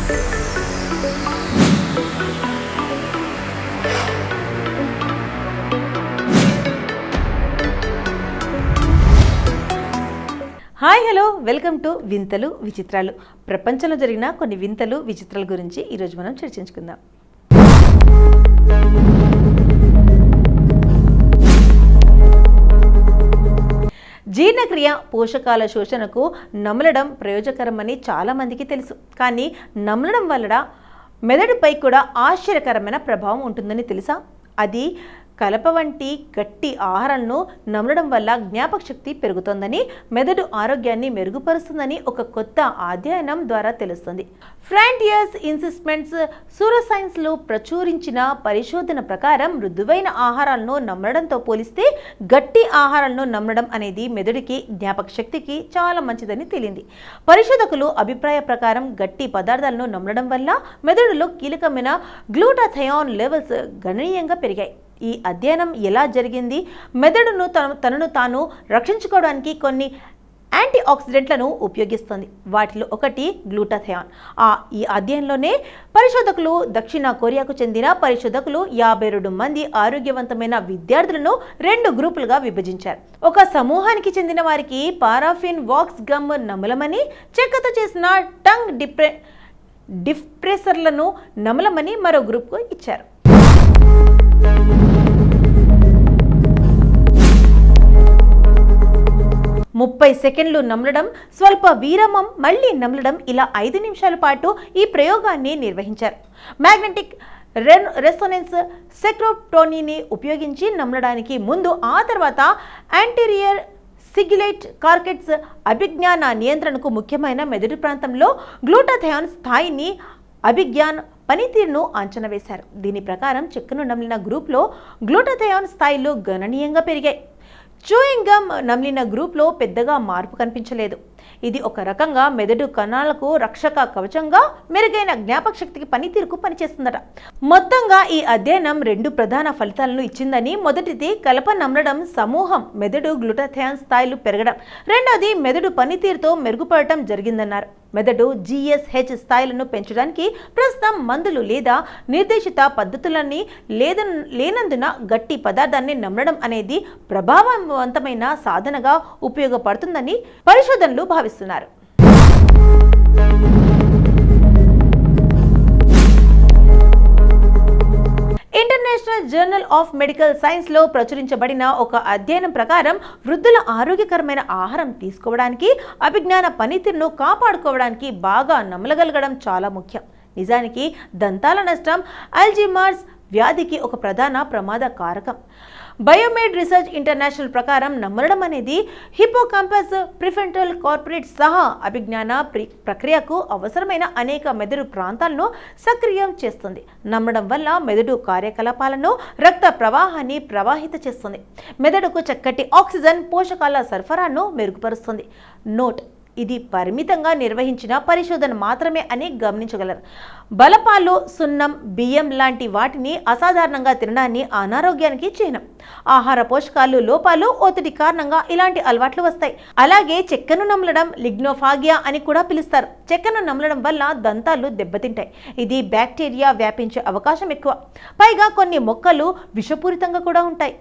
Hi hello welcome to వింతలు విచిత్రాలు. ప్రపంచంలో జరిగిన కొన్ని వింతలు విచిత్రాల గురించి ఈరోజు మనం చర్చించుకుందాం. జీర్ణక్రియ, పోషకాల శోషణకు నమలడం ప్రయోజకరమని చాలామందికి తెలుసు. కానీ నమలడం వల్ల మెదడుపై కూడా ఆశ్చర్యకరమైన ప్రభావం ఉంటుందని తెలుసా? అది కలప వంటి గట్టి ఆహారాలను నమలడం వల్ల జ్ఞాపక శక్తి పెరుగుతుందని, మెదడు ఆరోగ్యాన్ని మెరుగుపరుస్తుందని ఒక కొత్త అధ్యయనం ద్వారా తెలుస్తుంది. ఫ్రాంటియర్స్ ఇన్వెస్ట్మెంట్స్ సూరోసైన్స్లో ప్రచురించిన పరిశోధన ప్రకారం మృదువైన ఆహారాలను నమలడంతో పోలిస్తే గట్టి ఆహారాలను నమలడం అనేది మెదడుకి జ్ఞాపక శక్తికి చాలా మంచిదని తేలింది. పరిశోధకులు అభిప్రాయ ప్రకారం గట్టి పదార్థాలను నమలడం వల్ల మెదడులో కీలకమైన గ్లూటాథయాన్ లెవెల్స్ గణనీయంగా పెరిగాయి. ఈ అధ్యయనం ఎలా జరిగింది? మెదడును తనను తాను రక్షించుకోవడానికి కొన్ని యాంటీ ఆక్సిడెంట్లను ఉపయోగిస్తుంది. వాటిలో ఒకటి గ్లూటాథయాన్. ఈ అధ్యయనంలోనే పరిశోధకులు దక్షిణ కొరియాకు చెందిన పరిశోధకులు 52 మంది ఆరోగ్యవంతమైన విద్యార్థులను 2 గ్రూపులుగా విభజించారు. ఒక సమూహానికి చెందిన వారికి పారాఫిన్ వాక్స్ గమ్ నమలమని, చెక్కతో చేసిన టంగ్ డిప్రెసర్లను నమలమని మరో గ్రూప్కు ఇచ్చారు. 30 సెకండ్లు నమలడం, స్వల్ప విరామం, మళ్లీ నమలడం, ఇలా 5 నిమిషాల పాటు ఈ ప్రయోగాన్ని నిర్వహించారు. మ్యాగ్నెటిక్ రెసొనెన్స్ స్పెక్ట్రోఫోటోమీని ఉపయోగించి నమలడానికి ముందు, ఆ తర్వాత యాంటీరియర్ సిగ్యులేట్ కార్టెక్స్ అభిజ్ఞాన నియంత్రణకు ముఖ్యమైన మెదడు ప్రాంతంలో గ్లూటాథయాన్ స్థాయిని, అభిజ్ఞాన పనితీరును అంచనా వేశారు. దీని ప్రకారం చెక్కను నమిలిన గ్రూప్లో గ్లూటాథయాన్ స్థాయిలు గణనీయంగా పెరిగాయి. చూయింగ్ గమ్ నమిలిన గ్రూప్లో పెద్దగా మార్పు కనిపించలేదు. ఇది ఒక రకంగా మెదడు కణాలకు రక్షక కవచంగా, మెరుగైన జ్ఞాపక శక్తికి పనితీరుకు పనిచేస్తుందట. మొత్తంగా ఈ అధ్యయనం 2 ప్రధాన ఫలితాలను ఇచ్చిందని. మొదటిది కలప నమలడం సమూహం మెదడు గ్లూటాథయాన్ స్థాయిలు పెరగడం, రెండోది మెదడు పనితీరుతో మెరుగుపడటం జరిగిందన్నారు. మెదడు GSH స్థాయిలను పెంచడానికి ప్రస్తుతం మందులు లేదా నిర్దేశిత పద్ధతులన్నీ లేనందున గట్టి పదార్థాన్ని నమలడం అనేది ప్రభావవంతమైన సాధనగా ఉపయోగపడుతుందని పరిశోధనలు భావిస్తున్నారు. ఇంటర్నేషనల్ జర్నల్ ఆఫ్ మెడికల్ సైన్స్లో ప్రచురించబడిన ఒక అధ్యయనం ప్రకారం వృద్ధుల ఆరోగ్యకరమైన ఆహారం తీసుకోవడానికి, అభిజ్ఞాన పనితీరును కాపాడుకోవడానికి బాగా నమలగలగడం చాలా ముఖ్యం. నిజానికి దంతాల నష్టం అల్జీమర్స్ వ్యాధికి ఒక ప్రధాన ప్రమాద కారకం. బయోమెడ్ రీసెర్చ్ ఇంటర్నేషనల్ ప్రకారం నమలడం అనేది హిపోకాంపస్, ప్రిఫ్రంటల్ కార్టెక్స్ సహా అభిజ్ఞాన ప్రక్రియకు అవసరమైన అనేక మెదడు ప్రాంతాలను సక్రియం చేస్తుంది. నమలడం వల్ల మెదడు కార్యకలాపాలను, రక్త ప్రవాహాన్ని ప్రవాహిత చేస్తుంది. మెదడుకు చక్కటి ఆక్సిజన్, పోషకాల సరఫరాను మెరుగుపరుస్తుంది. నోట్: ఇది పరిమితంగా నిర్వహించిన పరిశోధన మాత్రమే అని గమనించగలరు. బలపాలు, సున్నం, బియ్యం లాంటి వాటిని అసాధారణంగా తినడాన్ని అనారోగ్యానికి చిహ్నం. ఆహార పోషకాలు లోపాలు, ఒత్తిడి కారణంగా ఇలాంటి అలవాట్లు వస్తాయి. అలాగే చెక్కను నమలడం లిగ్నోఫాగియా అని కూడా పిలుస్తారు. చెక్కను నమలడం వల్ల దంతాలు దెబ్బతింటాయి. ఇది బ్యాక్టీరియా వ్యాపించే అవకాశం ఎక్కువ. పైగా కొన్ని మొక్కలు విషపూరితంగా కూడా ఉంటాయి.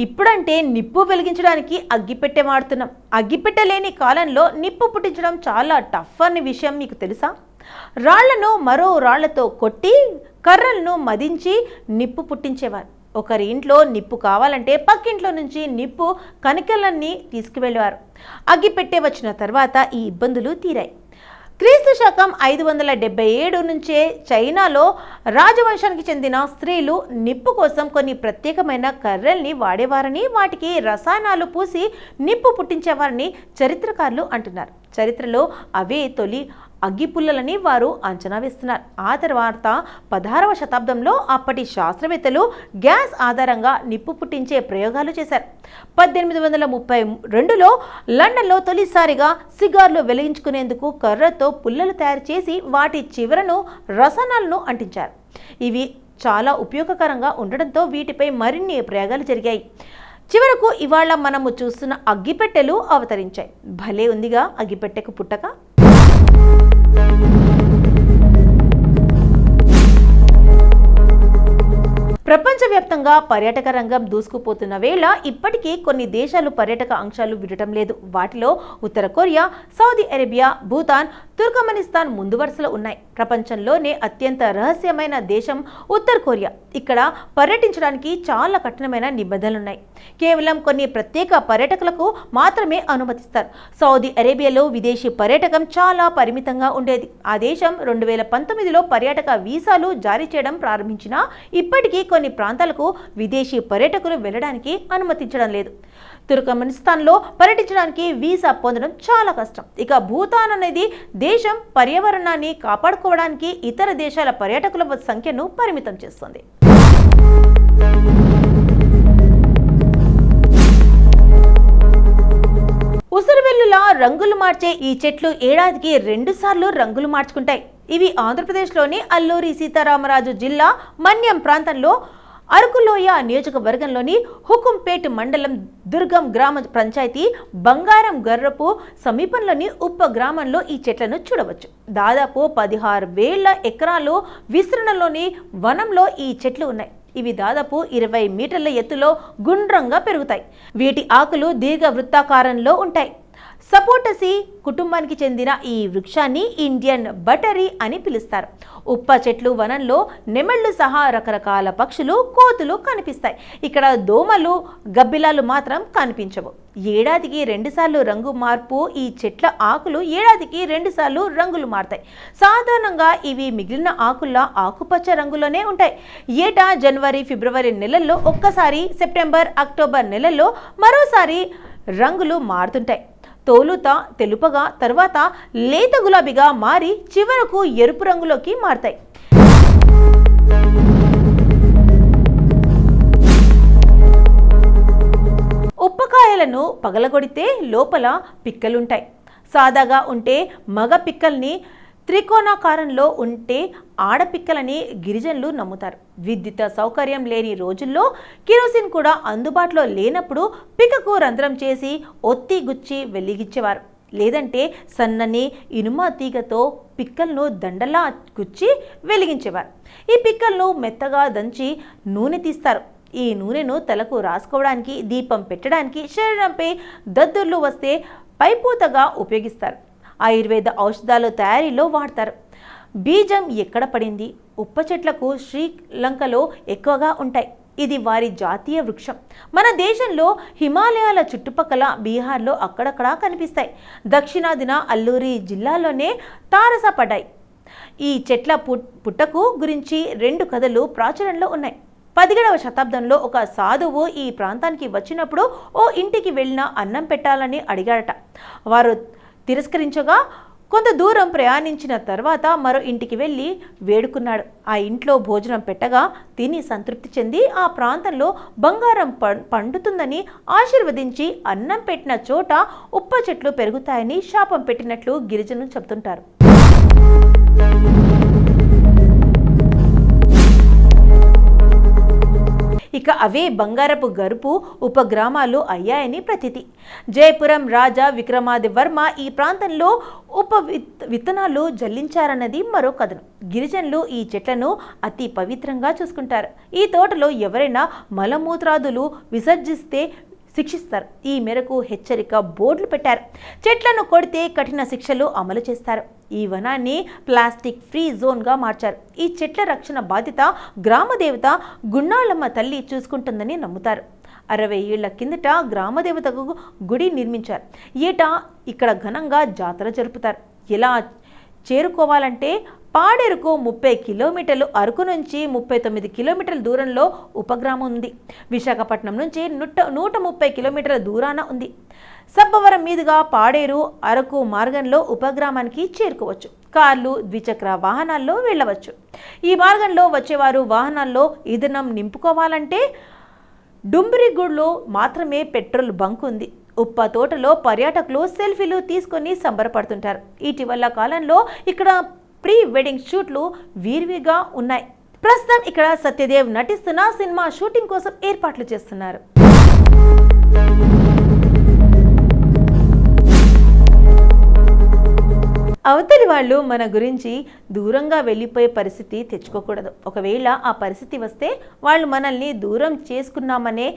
ఇప్పుడంటే నిప్పు వెలిగించడానికి అగ్గిపెట్టె వాడుతున్నాం. అగ్గిపెట్టె లేని కాలంలో నిప్పు పుట్టించడం చాలా టఫ్ అనే విషయం మీకు తెలుసా? రాళ్లను మరో రాళ్లతో కొట్టి, కర్రలను మదించి నిప్పు పుట్టించేవారు. ఒకరి ఇంట్లో నిప్పు కావాలంటే పక్కింట్లో నుంచి నిప్పు కణికలన్నీ తీసుకువెళ్ళేవారు. అగ్గిపెట్టె వచ్చిన తర్వాత ఈ ఇబ్బందులు తీరాయి. క్రీస్తు శకం 577 నుంచే చైనాలో రాజవంశానికి చెందిన స్త్రీలు నిప్పు కోసం కొన్ని ప్రత్యేకమైన కర్రల్ని వాడేవారని, వాటికి రసాయనాలు పూసి నిప్పు పుట్టించేవారని చరిత్రకారులు అంటున్నారు. చరిత్రలో అవే తొలి అగ్గిపుల్లలని వారు అంచనా వేస్తున్నారు. ఆ తర్వాత 16వ శతాబ్దంలో అప్పటి శాస్త్రవేత్తలు గ్యాస్ ఆధారంగా నిప్పు పుట్టించే ప్రయోగాలు చేశారు. 1832లో లండన్లో తొలిసారిగా సిగార్లు వెలిగించుకునేందుకు కర్రతో పుల్లలు తయారు చేసి వాటి చివరను రసాయనాలను అంటించారు. ఇవి చాలా ఉపయోగకరంగా ఉండడంతో వీటిపై మరిన్ని ప్రయోగాలు జరిగాయి. చివరకు ఇవాళ మనము చూస్తున్న అగ్గిపెట్టెలు అవతరించాయి. భలే ఉందిగా అగ్గిపెట్టెకు పుట్టక. ప్రపంచవ్యాప్తంగా పర్యాటక రంగం దూసుకుపోతున్న వేళ ఇప్పటికీ కొన్ని దేశాలు పర్యాటక అంశాలు విడటం లేదు. వాటిలో ఉత్తర కొరియా, సౌదీ అరేబియా, భూటాన్, తుర్కమెనిస్తాన్ ముందు వరుసలో ఉన్నాయి. ప్రపంచంలోనే అత్యంత రహస్యమైన దేశం ఉత్తర కొరియా. ఇక్కడ పర్యటించడానికి చాలా కఠినమైన నిబంధనలున్నాయి. కేవలం కొన్ని ప్రత్యేక పర్యాటకులకు మాత్రమే అనుమతిస్తారు. సౌదీ అరేబియాలో విదేశీ పర్యాటకం చాలా పరిమితంగా ఉండేది. ఆ దేశం 2019లో పర్యాటక వీసాలు జారీ చేయడం ప్రారంభించినా ఇప్పటికీ కొన్ని ప్రాంతాలకు విదేశీ పర్యాటకులు వెళ్ళడానికి అనుమతించడం లేదు. తుర్కమెనిస్తాన్లో పర్యటించడానికి వీసా పొందడం చాలా కష్టం. ఇక భూటాన్ అనేది దేశం పర్యావరణాన్ని కాపాడుకోవడానికి ఇతర దేశాల పర్యాటకుల సంఖ్యను పరిమితం చేస్తుంది. ఉసిరివెల్లులా రంగులు మార్చే ఈ చెట్లు ఏడాదికి 2 సార్లు రంగులు మార్చుకుంటాయి. ఇవి ఆంధ్రప్రదేశ్లోని అల్లూరి సీతారామరాజు జిల్లా మన్యం ప్రాంతంలో అరకులోయ నియోజకవర్గంలోని హుకుంపేట్ మండలం దుర్గం గ్రామ పంచాయతీ బంగారం గర్రపు సమీపంలోని ఉప్ప గ్రామంలో ఈ చెట్లను చూడవచ్చు. దాదాపు 16,000 ఎకరాలు విస్తరణలోని వనంలో ఈ చెట్లు ఉన్నాయి. ఇవి దాదాపు 20 మీటర్ల ఎత్తులో గుండ్రంగా పెరుగుతాయి. వీటి ఆకులు దీర్ఘ వృత్తాకారంలో ఉంటాయి. సపోటసి కుటుంబానికి చెందిన ఈ వృక్షాన్ని ఇండియన్ బటరీ అని పిలుస్తారు. ఉప్ప చెట్లు వనంలో నెమళ్లు సహా రకరకాల పక్షులు, కోతులు కనిపిస్తాయి. ఇక్కడ దోమలు, గబ్బిలాలు మాత్రం కనిపించవు. ఏడాదికి 2 సార్లు రంగు మార్పు. ఈ చెట్ల ఆకులు ఏడాదికి 2 సార్లు రంగులు మారుతాయి. సాధారణంగా ఇవి మిగిలిన ఆకుల్లా ఆకుపచ్చ రంగులోనే ఉంటాయి. ఏటా జనవరి, ఫిబ్రవరి నెలల్లో ఒక్కసారి, సెప్టెంబర్, అక్టోబర్ నెలల్లో మరోసారి రంగులు మారుతుంటాయి. తోలుత తెలుపగా తర్వాత లేత గులాబీగా మారి చివరకు ఎరుపు రంగులోకి మారతాయి. ఉప్పకాయలను పగలగొడితే లోపల పిక్కలుంటాయి. సాదాగా ఉంటే మగ పిక్కల్ని, త్రికోణాకారంలో ఉంటే ఆడపిక్కలని గిరిజనులు నమ్ముతారు. విద్యుత్ సౌకర్యం లేని రోజుల్లో, కిరోసిన్ కూడా అందుబాటులో లేనప్పుడు పిక్కకు రంధ్రం చేసి ఒత్తి గుచ్చి వెలిగించేవారు. లేదంటే సన్నని ఇనుమ తీగతో పిక్కలను దండలా గుచ్చి వెలిగించేవారు. ఈ పిక్కలను మెత్తగా దంచి నూనె తీస్తారు. ఈ నూనెను తలకు రాసుకోవడానికి, దీపం పెట్టడానికి, శరీరంపై దద్దుర్లు వస్తే పైపూతగా ఉపయోగిస్తారు. ఆయుర్వేద ఔషధాల తయారీలో వాడతారు. బీజం ఎక్కడ పడింది? ఉప్ప చెట్లకు శ్రీలంకలో ఎక్కువగా ఉంటాయి. ఇది వారి జాతీయ వృక్షం. మన దేశంలో హిమాలయాల చుట్టుపక్కల బీహార్లో అక్కడక్కడా కనిపిస్తాయి. దక్షిణాదిన అల్లూరి జిల్లాలోనే తారసపడ్డాయి. ఈ చెట్ల పుట్టకు గురించి 2 కథలు ప్రాచుర్యంలో ఉన్నాయి. 17వ శతాబ్దంలో ఒక సాధువు ఈ ప్రాంతానికి వచ్చినప్పుడు ఓ ఇంటికి వెళ్ళిన అన్నం పెట్టాలని అడిగాడట. వారు తిరస్కరించగా కొంత దూరం ప్రయాణించిన తర్వాత మరో ఇంటికి వెళ్ళి వేడుకున్నాడు. ఆ ఇంట్లో భోజనం పెట్టగా తిని సంతృప్తి చెంది ఆ ప్రాంతంలో బంగారం పండుతుందని ఆశీర్వదించి అన్నం పెట్టిన చోట ఉప్ప చెట్లు పెరుగుతాయని శాపం పెట్టినట్లు గిరిజనులు చెబుతుంటారు. ఇక అవే బంగారపు గరుపు ఉపగ్రామాలు అయ్యాయని ప్రతీతి. జయపురం రాజా విక్రమాదివర్మ ఈ ప్రాంతంలో విత్తనాలు జల్లించారన్నది మరో కథనం. గిరిజనులు ఈ చెట్లను అతి పవిత్రంగా చూసుకుంటారు. ఈ తోటలో ఎవరైనా మలమూత్రాదులు విసర్జిస్తే శిక్షిస్తారు. ఈ మేరకు హెచ్చరిక బోర్డులు పెట్టారు. చెట్లను కొడితే కఠిన శిక్షలు అమలు చేస్తారు. ఈ వనాన్ని ప్లాస్టిక్ ఫ్రీ జోన్గా మార్చారు. ఈ చెట్ల రక్షణ బాధ్యత గ్రామదేవత గున్నాళ్ళమ్మ తల్లి చూసుకుంటుందని నమ్ముతారు. 60 ఏళ్ల కిందట గ్రామదేవతకు గుడి నిర్మించారు. ఏటా ఇక్కడ ఘనంగా జాతర జరుపుతారు. ఎలా చేరుకోవాలంటే పాడేరుకు 30 కిలోమీటర్లు, అరకు నుంచి 39 కిలోమీటర్ల దూరంలో ఉపగ్రామం ఉంది. విశాఖపట్నం నుంచి 130 కిలోమీటర్ల దూరాన ఉంది. సబ్బవరం మీదుగా పాడేరు, అరకు మార్గంలో ఉపగ్రామానికి చేరుకోవచ్చు. కార్లు, ద్విచక్ర వాహనాల్లో వెళ్ళవచ్చు. ఈ మార్గంలో వచ్చేవారు వాహనాల్లో ఇంధనం నింపుకోవాలంటే డుంబిరిగూడలో మాత్రమే పెట్రోల్ బంక్ ఉంది. ఉప్ప తోటలో పర్యాటకులు సెల్ఫీలు తీసుకొని సంబరపడుతుంటారు. ఇటీవల కాలంలో ఇక్కడ ప్రీ వెడ్డింగ్ షూట్లు విరివిగా ఉన్నాయి. ప్రస్తుతం ఇక్కడ సత్యదేవ్ నటిస్తున్న సినిమా షూటింగ్ కోసం ఏర్పాట్లు చేస్తున్నారు. అవతలి వాళ్ళు మన గురించి దూరంగా వెళ్ళిపోయే పరిస్థితి తెచ్చుకోకూడదు. ఒకవేళ ఆ పరిస్థితి వస్తే వాళ్ళు మనల్ని దూరం చేసుకున్నామనే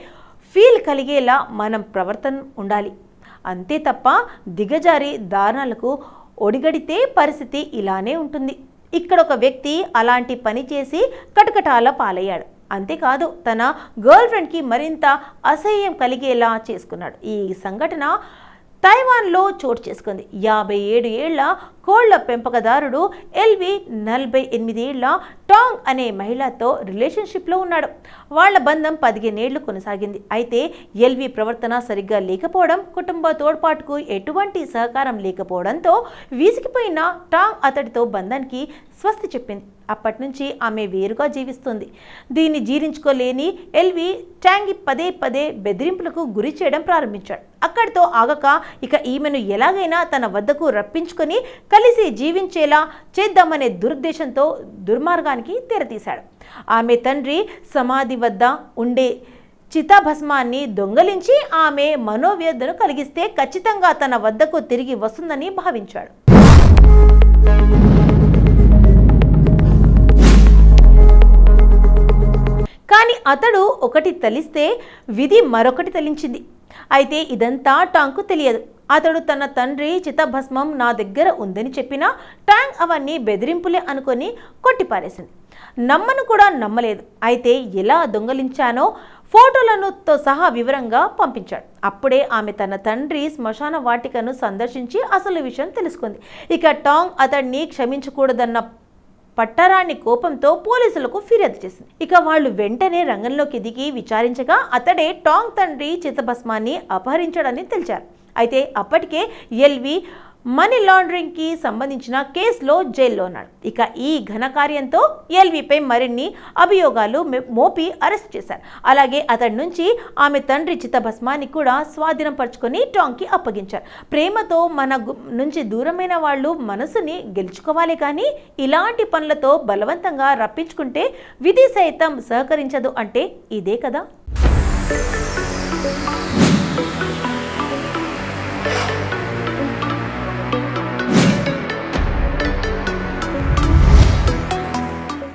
ఫీల్ కలిగేలా మనం ప్రవర్తన ఉండాలి. అంతే తప్ప దిగజారి దారుణాలకు ఒడిగడితే పరిస్థితి ఇలానే ఉంటుంది. ఇక్కడ ఒక వ్యక్తి అలాంటి పని చేసి కటకటాల పాలయ్యాడు. అంతేకాదు తన గర్ల్ ఫ్రెండ్కి మరింత అసహ్యం కలిగేలా చేసుకున్నాడు. ఈ సంఘటన తైవాన్లో చోటు చేసుకుంది. 57 ఏళ్ల కోళ్ల పెంపకదారుడు ఎల్వి 48 ఏళ్ల టాంగ్ అనే మహిళతో రిలేషన్షిప్లో ఉన్నాడు. వాళ్ల బంధం 15 ఏళ్లు కొనసాగింది. అయితే ఎల్వి ప్రవర్తన సరిగ్గా లేకపోవడం, కుటుంబ తోడ్పాటుకు ఎటువంటి సహకారం లేకపోవడంతో విసిగిపోయిన టాంగ్ అతడితో బంధానికి స్వస్తి చెప్పింది. అప్పటి నుంచి ఆమె వేరుగా జీవిస్తుంది. దీన్ని జీర్ణించుకోలేని ఎల్వి టాంగి పదే పదే బెదిరింపులకు గురి చేయడం ప్రారంభించాడు. అక్కడితో ఆగక ఇక ఈమెను ఎలాగైనా తన వద్దకు రప్పించుకొని కలిసి జీవించేలా చేద్దామనే దురుద్దేశంతో దుర్మార్గానికి తెరతీశాడు. ఆమె తండ్రి సమాధి వద్ద ఉండే చితాభస్మాన్ని దొంగలించి ఆమె మనోవ్యధను కలిగిస్తే ఖచ్చితంగా తన వద్దకు తిరిగి వస్తుందని భావించాడు. కానీ అతడు ఒకటి తలిస్తే విధి మరొకటి తలించింది. అయితే ఇదంతా టాంగ్కు తెలియదు. అతడు తన తండ్రి చితాభస్మం నా దగ్గర ఉందని చెప్పినా టాంగ్ అవన్నీ బెదిరింపులే అనుకొని కొట్టిపారేసింది. నమ్మను కూడా నమ్మలేదు. అయితే ఎలా దొంగలించానో ఫోటోలతో సహా వివరంగా పంపించాడు. అప్పుడే ఆమె తన తండ్రి శ్మశాన వాటికను సందర్శించి అసలు విషయం తెలుసుకుంది. ఇక టాంగ్ అతడిని క్షమించకూడదన్న పట్టరాని కోపంతో పోలీసులకు ఫిర్యాదు చేసింది. ఇక వాళ్ళు వెంటనే రంగంలోకి దిగి విచారించగా అతడే టాంగ్ తండ్రి చితభస్మాన్ని అపహరించాడని తెలిచారు. అయితే అప్పటికే ఎల్వి మనీ లాండరింగ్కి సంబంధించిన కేసులో జైల్లో ఉన్నాడు. ఇక ఈ ఘనకార్యంతో ఎల్విపై మరిన్ని అభియోగాలు మోపి అరెస్ట్ చేశారు. అలాగే అతడి నుంచి ఆమె తండ్రి చితభస్మాన్ని కూడా స్వాధీనం పరుచుకొని టాంగ్కి అప్పగించారు. ప్రేమతో మన నుంచి దూరమైన వాళ్ళు మనసుని గెలుచుకోవాలి, కానీ ఇలాంటి పనులతో బలవంతంగా రప్పించుకుంటే విధి సైతం సహకరించదు అంటే ఇదే కదా.